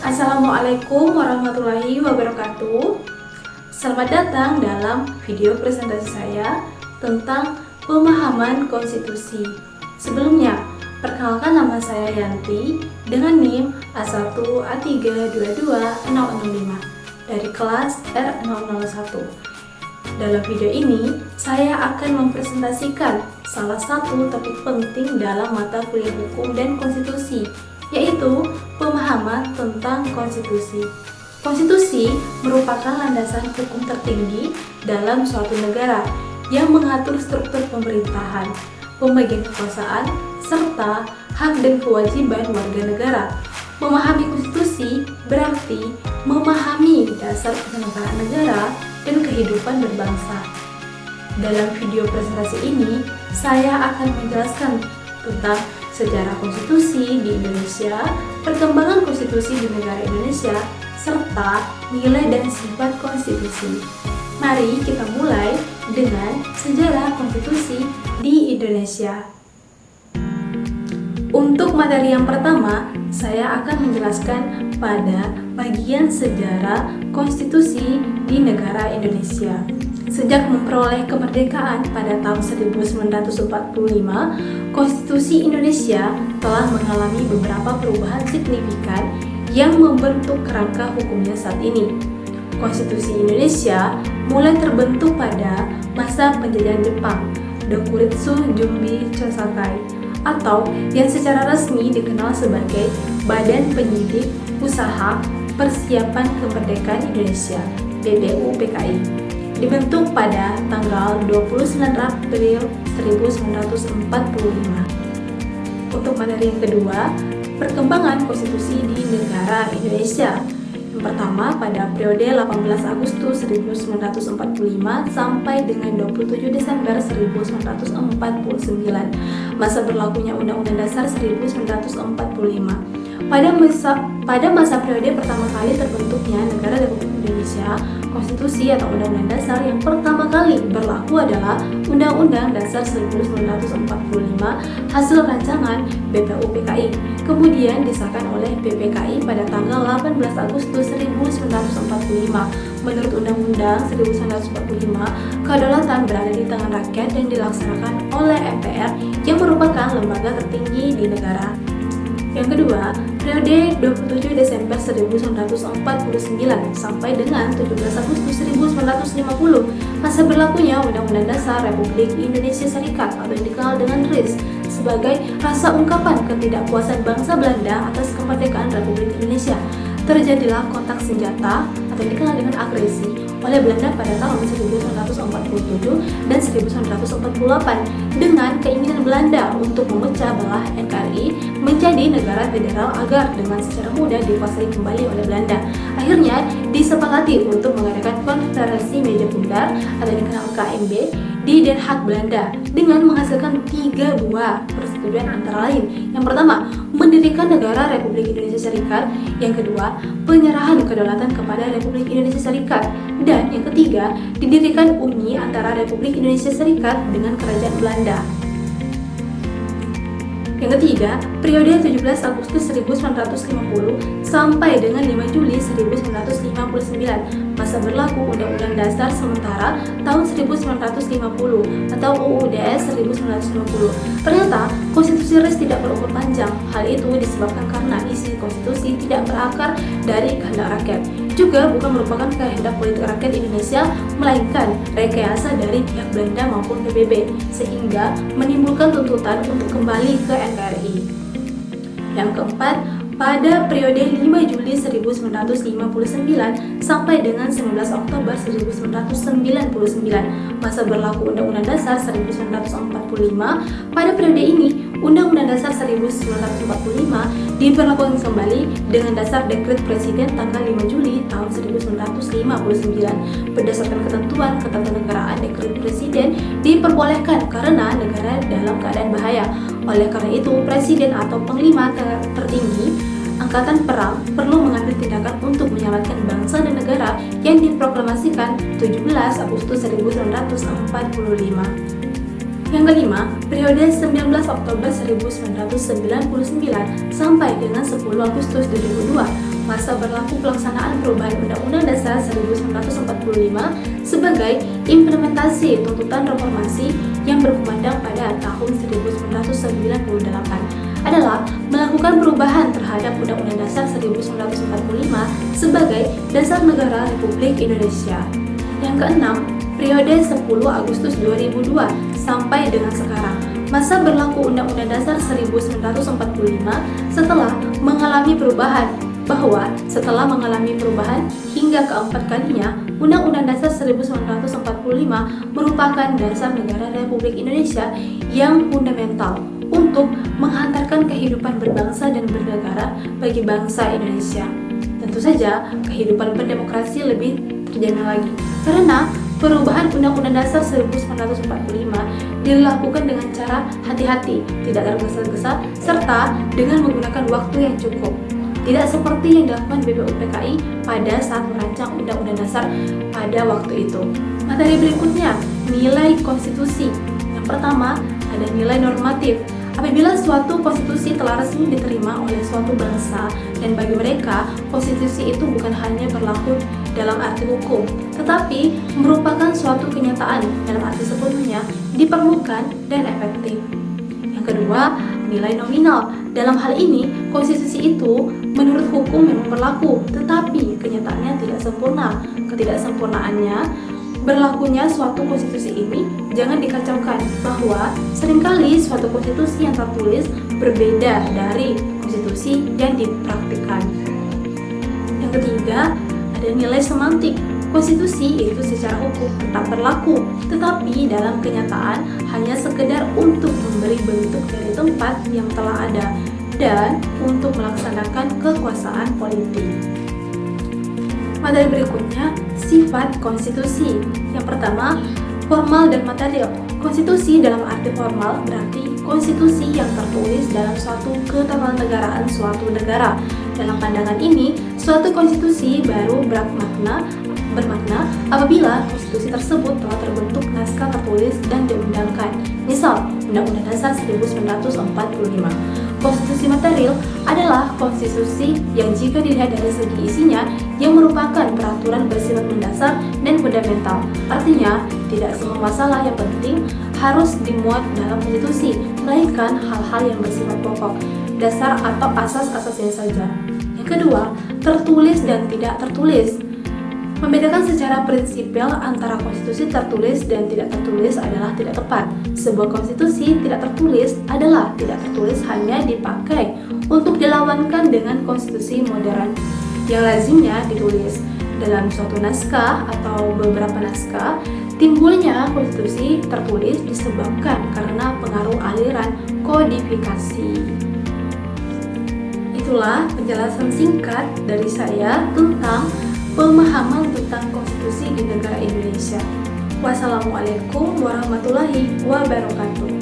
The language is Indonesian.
Assalamualaikum warahmatullahi wabarakatuh. Selamat datang dalam video presentasi saya tentang pemahaman konstitusi. Sebelumnya, perkenalkan nama saya Yanti dengan NIM A1A3226005 dari kelas R001. Dalam video ini, saya akan mempresentasikan salah satu topik penting dalam mata kuliah hukum dan konstitusi, yaitu pemahaman tentang konstitusi. Konstitusi merupakan landasan hukum tertinggi dalam suatu negara yang mengatur struktur pemerintahan, pembagian kekuasaan, serta hak dan kewajiban warga negara. Memahami konstitusi berarti memahami dasar penyelenggaraan negara dan kehidupan berbangsa. Dalam video presentasi ini, saya akan menjelaskan tentang sejarah konstitusi di Indonesia, perkembangan konstitusi di negara Indonesia, serta nilai dan sifat konstitusi. Mari kita mulai dengan sejarah konstitusi di Indonesia. Untuk materi yang pertama, saya akan menjelaskan pada bagian sejarah konstitusi di negara Indonesia. Sejak memperoleh kemerdekaan pada tahun 1945, Konstitusi Indonesia telah mengalami beberapa perubahan signifikan yang membentuk kerangka hukumnya saat ini. Konstitusi Indonesia mulai terbentuk pada masa penjajahan Jepang, Dokuritsu Jumbi Chosakai, atau yang secara resmi dikenal sebagai Badan Penyidik Usaha Persiapan Kemerdekaan Indonesia (BPUPKI). Dibentuk pada tanggal 29 April 1945. Untuk materi yang kedua, perkembangan konstitusi di negara Indonesia. Yang pertama, pada periode 18 Agustus 1945 sampai dengan 27 Desember 1949, masa berlakunya Undang-Undang Dasar 1945. Pada masa periode pertama kali terbentuknya Negara Republik Indonesia, konstitusi atau Undang-Undang Dasar yang pertama kali berlaku adalah Undang-Undang Dasar 1945 hasil rancangan BPUPKI, kemudian disahkan oleh BPKI pada tanggal 18 Agustus 1945. Menurut Undang-Undang 1945, kedaulatan berada di tangan rakyat dan dilaksanakan oleh MPR yang merupakan lembaga tertinggi di negara. Yang kedua, periode 27 Desember 1949 sampai dengan 17 Agustus 1950, masa berlakunya Undang-Undang Dasar Republik Indonesia Serikat atau yang dikenal dengan RIS sebagai rasa ungkapan ketidakpuasan bangsa Belanda atas kemerdekaan Republik Indonesia. Terjadilah kontak senjata atau yang dikenal dengan agresi oleh Belanda pada tahun 1947 dan 1948 dengan keinginan Belanda untuk memecah belah NKRI menjadi negara federal agar dengan secara mudah dikuasai kembali oleh Belanda. Akhirnya disepakati untuk mengadakan konferensi meja bundar atau yang dikenal KMB di Den Haag, Belanda dengan menghasilkan 3 buah persetujuan antara lain. Yang pertama, mendirikan negara Republik Indonesia Serikat. Yang kedua, penyerahan kedaulatan kepada Republik Indonesia Serikat. Dan yang ketiga, didirikan uni antara Republik Indonesia Serikat dengan Kerajaan Belanda. Yang ketiga, periode 17 Agustus 1950 sampai dengan 5 Juli 1959, masa berlaku Undang-Undang Dasar Sementara tahun 1950 atau UUDS 1950. Ternyata, konstitusi RIS tidak berumur panjang. Hal itu disebabkan karena isi konstitusi tidak berakar dari kehendak rakyat. Juga bukan merupakan kehendak politik rakyat Indonesia, melainkan rekayasa dari pihak Belanda maupun PBB, sehingga menimbulkan tuntutan untuk kembali ke NKRI. Yang keempat, pada periode 5 Juli 1959 sampai dengan 19 Oktober 1999, masa berlaku Undang-Undang Dasar 1945. Pada periode ini, Undang-Undang Dasar 1945 diberlakukan kembali dengan dasar Dekret Presiden tanggal 5 Juli tahun 1959. Berdasarkan ketentuan ketatanegaraan, Dekret Presiden diperbolehkan karena negara dalam keadaan bahaya. Oleh karena itu, Presiden atau Panglima tertinggi Angkatan Perang perlu mengambil tindakan untuk menyelamatkan bangsa dan negara yang diproklamasikan 17 Agustus 1945. Yang kelima, periode 19 Oktober 1999 sampai dengan 10 Agustus 2002, masa berlaku pelaksanaan perubahan Undang-Undang Dasar 1945 sebagai implementasi tuntutan reformasi yang berkumandang pada tahun 1998 adalah melakukan perubahan terhadap Undang-Undang Dasar 1945 sebagai dasar negara Republik Indonesia. Yang keenam, periode 10 Agustus 2002 sampai dengan sekarang. Masa berlaku Undang-Undang Dasar 1945 setelah mengalami perubahan, bahwa setelah mengalami perubahan hingga keempat kalinya, Undang-Undang Dasar 1945 merupakan dasar negara Republik Indonesia yang fundamental untuk menghantarkan kehidupan berbangsa dan bernegara bagi bangsa Indonesia. Tentu saja, kehidupan berdemokrasi lebih terjamin lagi, karena perubahan Undang-Undang Dasar 1945 dilakukan dengan cara hati-hati, tidak tergesa-gesa, serta dengan menggunakan waktu yang cukup. Tidak seperti yang dilakukan BPUPKI pada saat merancang Undang-Undang Dasar pada waktu itu. Materi berikutnya, nilai konstitusi. Yang pertama, ada nilai normatif. Apabila suatu konstitusi telah resmi diterima oleh suatu bangsa, dan bagi mereka, konstitusi itu bukan hanya berlaku dalam arti hukum, tetapi merupakan suatu kenyataan dalam arti sepenuhnya diperlukan dan efektif. Yang kedua, nilai nominal. Dalam hal ini, konstitusi itu menurut hukum memang berlaku, tetapi kenyataannya tidak sempurna. Ketidaksempurnaannya berlakunya suatu konstitusi ini jangan dikacaukan bahwa seringkali suatu konstitusi yang tertulis berbeda dari konstitusi yang dipraktikkan. Yang ketiga, ada nilai semantik. Konstitusi itu secara hukum tetap berlaku, tetapi dalam kenyataan hanya sekedar untuk memberi bentuk dari tempat yang telah ada dan untuk melaksanakan kekuasaan politik. Materi berikutnya, sifat konstitusi. Yang pertama, formal dan material. Konstitusi dalam arti formal berarti konstitusi yang tertulis dalam suatu ketatanegaraan suatu negara. Dalam pandangan ini, suatu konstitusi baru bermakna apabila konstitusi tersebut telah terbentuk naskah tertulis dan diundangkan. Misal, Undang-Undang Dasar 1945. Konstitusi material adalah konstitusi yang jika dilihat dari segi isinya yang merupakan peraturan bersifat mendasar dan fundamental. Artinya, tidak semua masalah yang penting harus dimuat dalam konstitusi, melainkan hal-hal yang bersifat pokok, dasar atau asas-asasnya saja. Yang kedua, tertulis dan tidak tertulis. Membedakan secara prinsipil antara konstitusi tertulis dan tidak tertulis adalah tidak tepat. Sebuah konstitusi tidak tertulis adalah tidak tertulis hanya dipakai untuk dilawankan dengan konstitusi modern yang lazimnya ditulis dalam suatu naskah atau beberapa naskah. Timbulnya konstitusi tertulis disebabkan karena pengaruh aliran kodifikasi. Itulah penjelasan singkat dari saya tentang pemahaman tentang konstitusi di negara Indonesia. Wassalamualaikum warahmatullahi wabarakatuh.